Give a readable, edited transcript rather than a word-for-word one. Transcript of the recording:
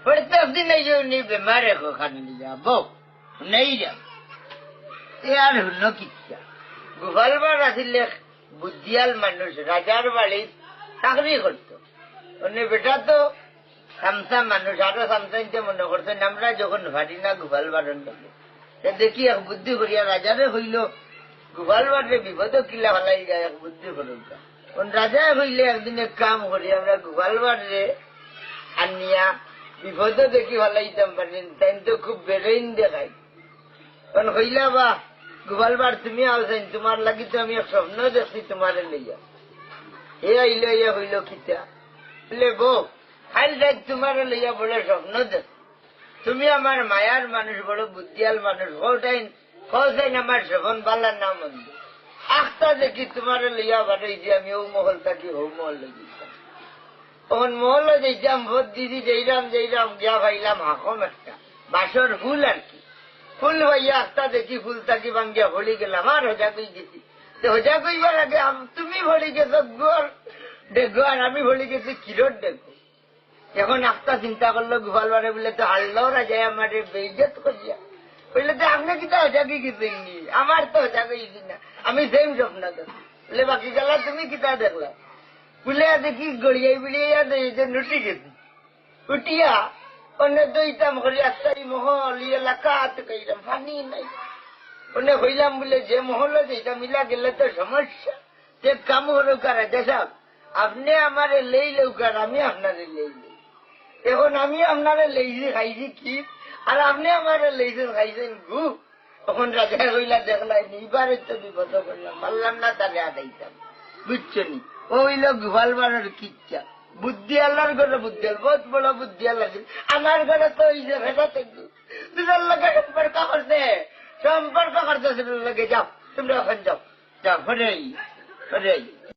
प्रत्येक दिन नहीं बीमार है खाने लिया बो नहीं जा यार हुन किच्छा गोपालबार আসিলে বুদ্ধিয়াল মানুষ রাজার বাড়ি চাকরি করতো অন্য বেটা তো সামসা মানুষ আরো সামসাইতে মনে করতেন আমরা যখন ভারি না গোপালবারন দেখি এক বুদ্ধি করিয়া রাজারে হইল গোপালবারে বিপদ কিলা ভালাই যায় এক বুদ্ধি করুকা রাজা হইলে একদিন এক কাম করি আমরা গোপালবারে আনিয়া বিপদ দেখি ভালাইতাম পারেন তাই তো খুব বেড়েইন দেখাই কারণ হইলা বা গোপালবার তুমি আসেন তোমার লাগি তো আমি এক স্বপ্ন দেখছি তোমার লইয়া এ আইলে ইয়া হইল কিতা বলে বউ খাইল রাত তোমার লইয়া বলে স্বপ্ন দেখ তুমি আমার মায়ার মানুষ বড় বুদ্ধিয়াল মানুষ কৌটাইন আমার শোভন বালার নাম মন্দ আখটা দেখি তোমার লইয়া বাড়াই যে আমি ও মহল থাকি হৌ মহল লইতাম তখন মহল যাইতাম ভোট দিদি যাইরাম গিয়া ভাইলাম হাকম একটা বাসর ফুল আর কি ফুল ভাইয়া আখটা দেখি ফুল থাকি ভাঙ্গিয়া ভরি গেলাম আর হোজা কই গেছি হোজা কইবার আগে তুমি ভরি গেছো গোর দেখো আর আমি ভরি গেছি কিরোর দেখো এখন আখটা চিন্তা করলো গোপালবারে বলে তো হারলো রাজা আমার বেইজ্জত করিয়া বললে তো আপনি কি তো হোজা কি গেছেননি আমার তো হোজা কইছি না আমি সেম স্বপ্ন দেখি বলে বাকি গেলা তুমি কিতা দেখলা বলে দেখি গড়িয়াই বিড়িয়া যে নুটি গেছি উঠিয়া অন্য দইতাম করি আস্তাই মহল এলাকাত কইলাম পানি নাই অন্য হইলাম বলে যে মহল যেটা মিলা গেলে তো সমস্যা যে কাম হলো কারা দেশাব আপনি আমারে লেই লৌকার আমি আপনারে লেই এখন আমি আপনারে লেইছি খাইছি কি আর আপনি আমারে লেইছেন খাইছেন গু তখন রাজা হইলা দেখলাই নিবারে তো বিপদ করলাম পারলাম না তাহলে আদাইতাম বুঝছো নি ও হইল গোপালবারের কিচ্ছা বুদ্ধি আল্লাহর ঘরে বুদ্ধি বহুত বড় বুদ্ধি আল্লাহ আমার ঘরে তো ওই যে ভেজা থাকবে দুজন লোকে সম্পর্ক করতে লোকে যাও তোমরা ওখানে যাও যাও ফরে